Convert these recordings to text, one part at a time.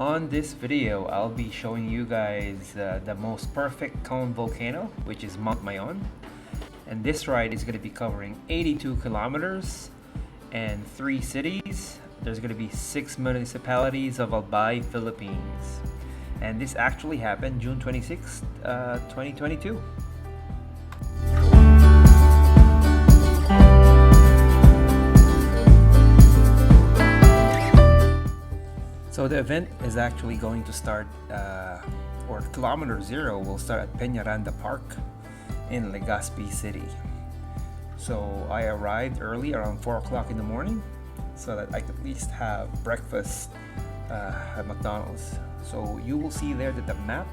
On this video, I'll be showing you guys the most perfect cone volcano, which is Mount Mayon. And this ride is going to be covering 82 kilometers and 3 cities. There's going to be 6 municipalities of Albay, Philippines. And this actually happened June 26th, 2022. So the event is actually going to start, or kilometer 0 will start at Peñaranda Park in Legazpi City. So I arrived early, around 4 o'clock in the morning, so that I could at least have breakfast at McDonald's. So you will see there that the map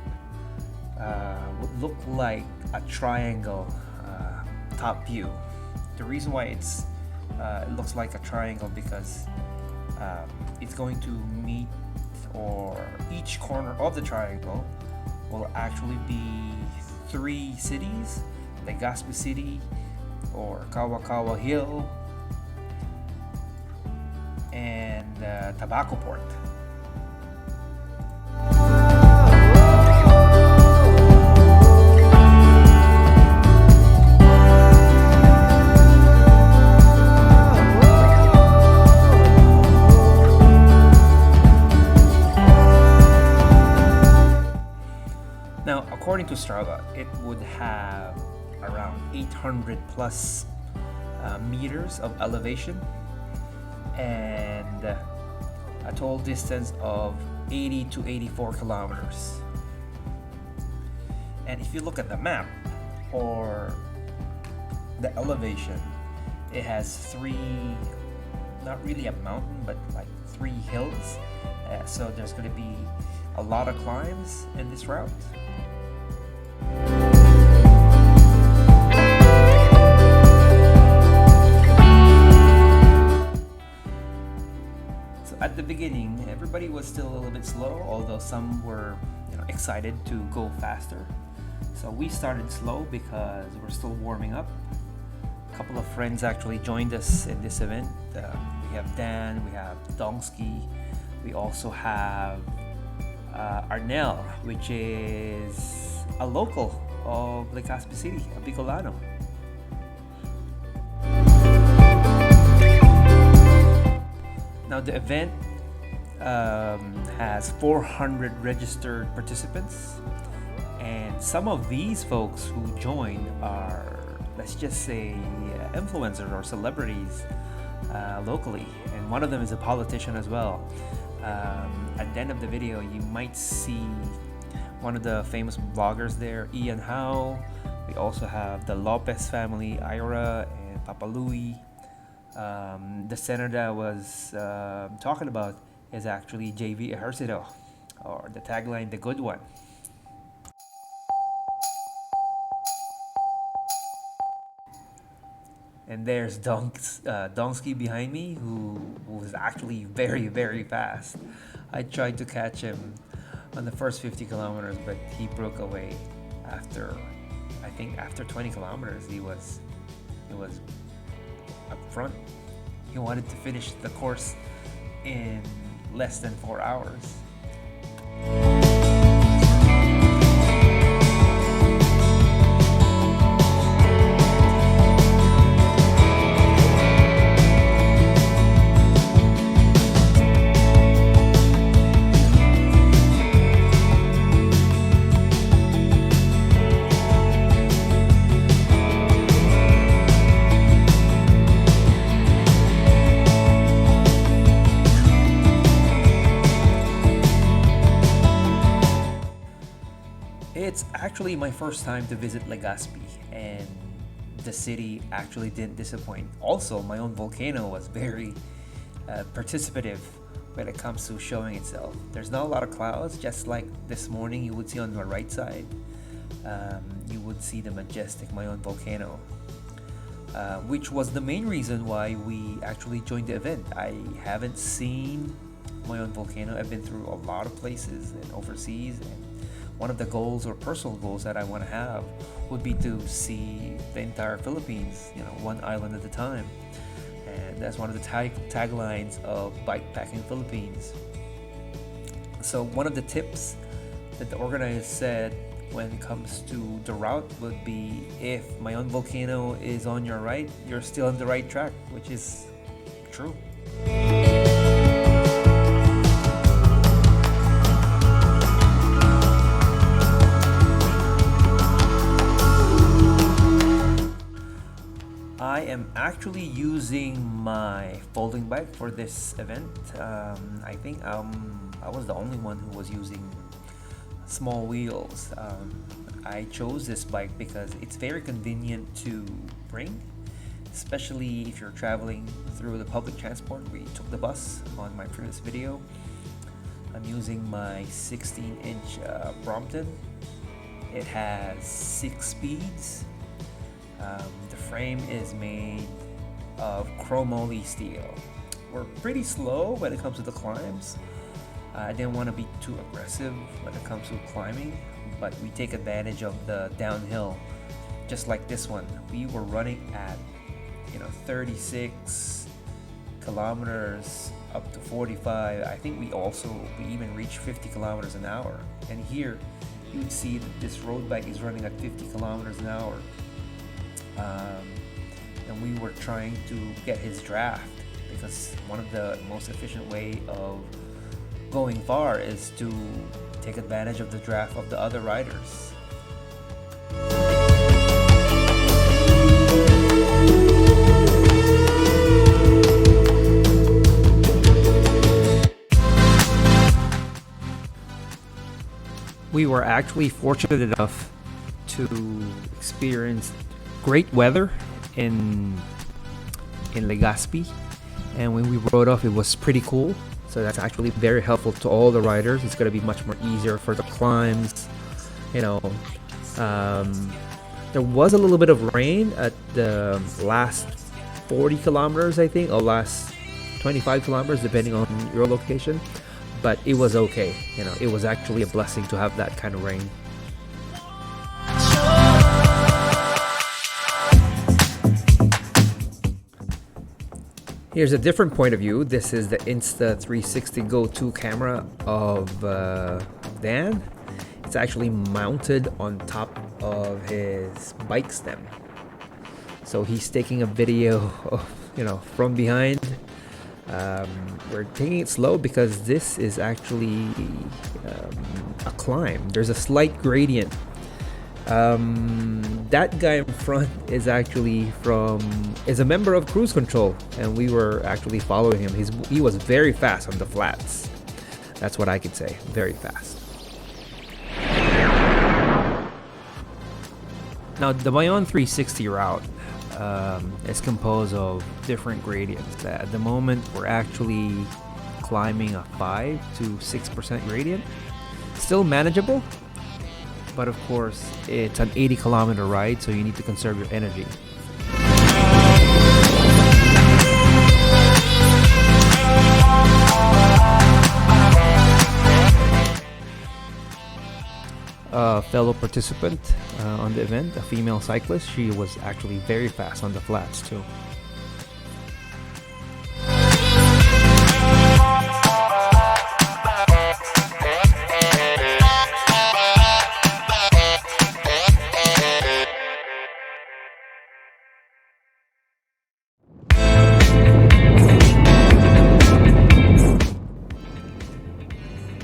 would look like a triangle top view. The reason why it looks like a triangle because it's going to meet, or each corner of the triangle will actually be 3 cities: Legazpi City, or Kawakawa Hill, and Tabaco Port. Now, according to Strava, it would have around 800 plus meters of elevation and a total distance of 80 to 84 kilometers. And if you look at the map or the elevation, it has 3, not really a mountain, but like 3 hills. So there's going to be a lot of climbs in this route. At the beginning, everybody was still a little bit slow, although some were excited to go faster. So we started slow because we're still warming up. A couple of friends actually joined us in this event. We have Dan, we have Dongsky, we also have Arnel, which is a local of Legazpi City, a Bicolano. Now the event has 400 registered participants, and some of these folks who join are, let's just say, influencers or celebrities locally, and one of them is a politician as well. At the end of the video, you might see one of the famous vloggers there, Ian Howe. We also have the Lopez family, Ira and Papa Louie. The senator that I was talking about is actually JV Ejercito, or the tagline, the good one. And there's Donsky behind me, who was actually very, very fast. I tried to catch him on the first 50 kilometers, but he broke away after, I think after 20 kilometers, he was up front. He wanted to finish the course in less than 4 hours. It's actually my first time to visit Legazpi, and the city actually didn't disappoint. Also, Mayon volcano was very participative when it comes to showing itself. There's not a lot of clouds, just like this morning you would see on the right side. You would see the majestic Mayon volcano, which was the main reason why we actually joined the event. I haven't seen Mayon volcano. I've been through a lot of places and overseas, and one of the goals or personal goals that I want to have would be to see the entire Philippines, one island at a time. And that's one of the taglines of Bikepacking Philippines. So one of the tips that the organizer said when it comes to the route would be, if Mayon Volcano is on your right, you're still on the right track, which is true. I am actually using my folding bike for this event. I think I was the only one who was using small wheels. I chose this bike because it's very convenient to bring, especially if you're traveling through the public transport. We took the bus on my previous video. I'm using my 16-inch Brompton. It has 6 speeds. The frame is made of chromoly steel. We're pretty slow when it comes to the climbs. I didn't want to be too aggressive when it comes to climbing, but we take advantage of the downhill, just like this one. We were running at 36 kilometers up to 45. I think we even reached 50 kilometers an hour. And here you would see that this road bike is running at 50 kilometers an hour. And we were trying to get his draft, because one of the most efficient way of going far is to take advantage of the draft of the other riders. We were actually fortunate enough to experience great weather in Legazpi, and when we rode off, it was pretty cool. So that's actually very helpful to all the riders. It's going to be much more easier for the climbs. There was a little bit of rain at the last 40 kilometers, I think, or last 25 kilometers, depending on your location. But it was okay. It was actually a blessing to have that kind of rain. Here's a different point of view. This is the Insta360 Go 2 camera of Dan. It's actually mounted on top of his bike stem. So he's taking a video of, from behind. We're taking it slow because this is actually a climb. There's a slight gradient. That guy in front is actually is a member of cruise control, and we were actually following him. He was very fast on the flats. That's what I could say. Very fast. Now the Mayon 360 route is composed of different gradients. At the moment, we're actually climbing a 5 to 6% gradient. Still manageable. But of course, it's an 80-kilometer ride, so you need to conserve your energy. A fellow participant on the event, a female cyclist, she was actually very fast on the flats too.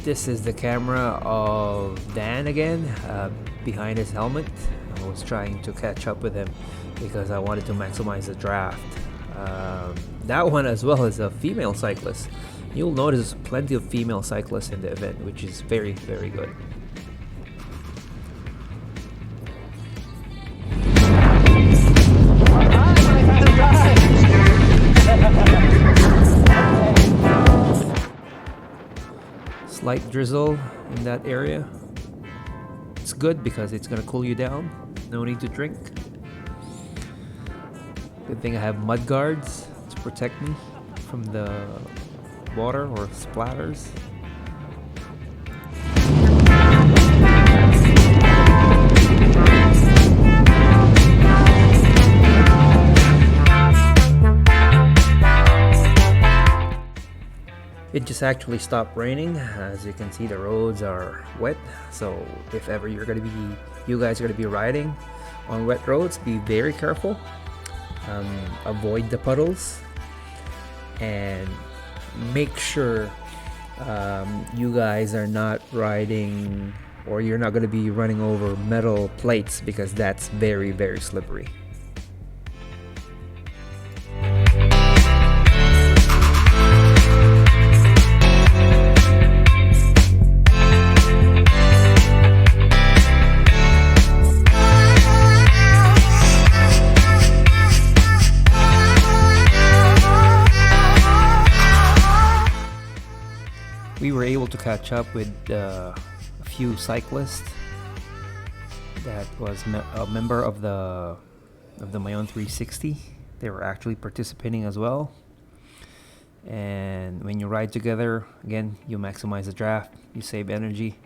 This is the camera of Dan again, behind his helmet. I was trying to catch up with him because I wanted to maximize the draft. That one, as well as a female cyclist. You'll notice plenty of female cyclists in the event, which is very, very good. Slight drizzle in that area. It's good because it's gonna cool you down. No need to drink. Good thing I have mud guards to protect me from the water or splatters. It just actually stopped raining. As you can see, the roads are wet. So if ever you guys are gonna be riding on wet roads, be very careful. Avoid the puddles and make sure you guys are not riding, or you're not gonna be running over metal plates, because that's very, very slippery. We were able to catch up with a few cyclists that was a member of the Mayon 360. They were actually participating as well. And when you ride together, again, you maximize the draft, you save energy,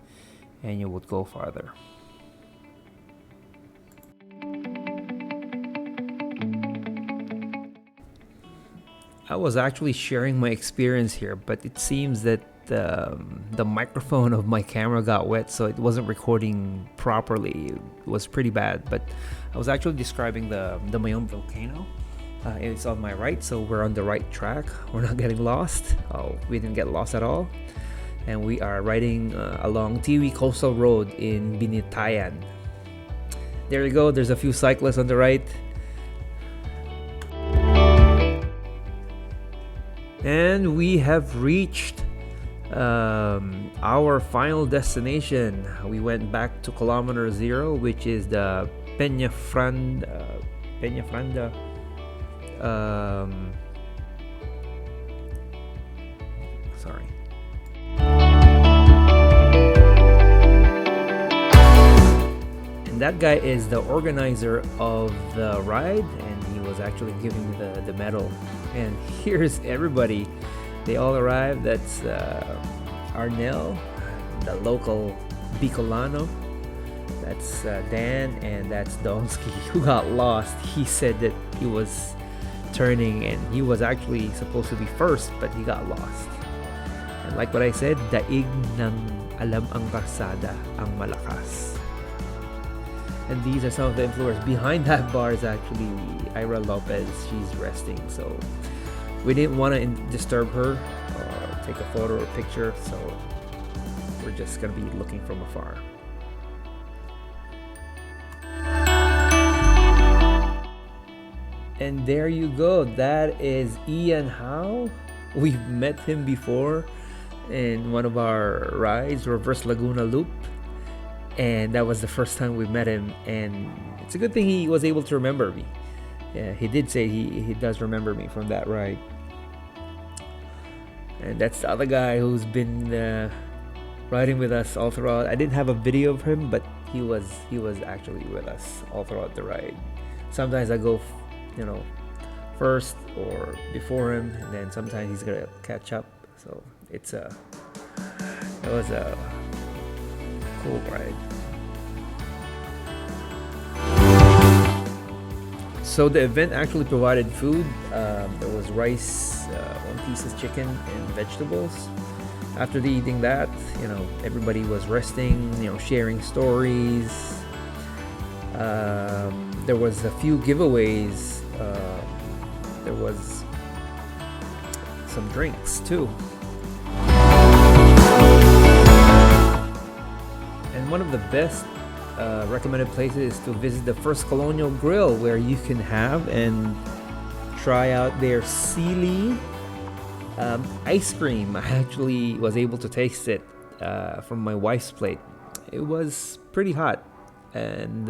and you would go farther. I was actually sharing my experience here, but it seems that the microphone of my camera got wet, so it wasn't recording properly. It was pretty bad, but I was actually describing the Mayon Volcano. It's on my right, so we're on the right track. We're not getting lost. Oh, we didn't get lost at all. And we are riding along Tiwi Coastal Road in Britayan. There you go. There's a few cyclists on the right. And we have reached our final destination. We went back to kilometer 0, which is the Peñaranda. Sorry. And that guy is the organizer of the ride, and he was actually giving me the medal. And here's everybody. They all arrived. That's Arnel, the local Bicolano. That's Dan, and that's Donsky, who got lost. He said that he was turning and he was actually supposed to be first, but he got lost. And like what I said, daig ng alam ang karsada ang malakas. And these are some of the influencers. Behind that bar is actually Ira Lopez. She's resting, so we didn't want to disturb her or take a photo or picture, so we're just gonna be looking from afar. And there you go. That is Ian Howe. We've met him before in one of our rides, Reverse Laguna Loop, and that was the first time we met him. And it's a good thing he was able to remember me. Yeah, he did say he does remember me from that ride. And that's the other guy who's been riding with us all throughout. I didn't have a video of him, but he was actually with us all throughout the ride. Sometimes I go, first or before him, and then sometimes he's gonna catch up. So it was a cool ride. So the event actually provided food. There was rice, 1 piece of chicken, and vegetables. After eating that, everybody was resting, sharing stories. There was a few giveaways. There was some drinks too. And one of the best recommended places is to visit the First Colonial Grill, where you can have and try out their Sealy ice cream. I actually was able to taste it from my wife's plate. It was pretty hot and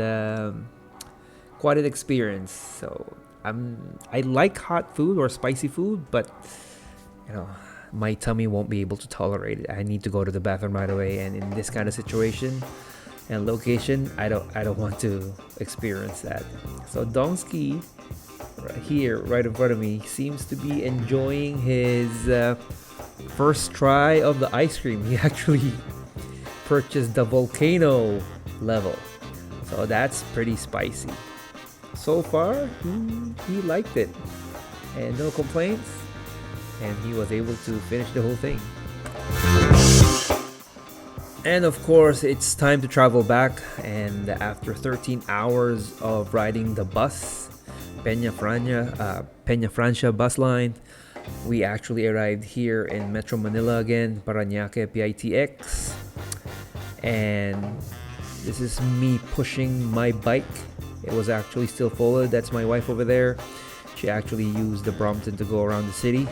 quite an experience. So I like hot food or spicy food, but my tummy won't be able to tolerate it. I need to go to the bathroom right away, and in this kind of situation and location, I don't want to experience that. So Donsky, right here, right in front of me, seems to be enjoying his first try of the ice cream. He actually purchased the Volcano level, so that's pretty spicy. So far, he liked it, and no complaints. and he was able to finish the whole thing. And of course, it's time to travel back, and after 13 hours of riding the bus, Peña Francia bus line, we actually arrived here in Metro Manila again, Parañaque PITX. And this is me pushing my bike. It was actually still folded. That's my wife over there. She actually used the Brompton to go around the city,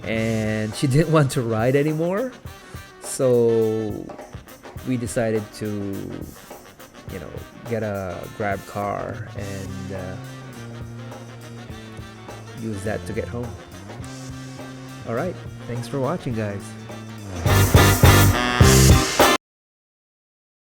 and she didn't want to ride anymore. So we decided to, get a grab car and use that to get home. All right, thanks for watching, guys.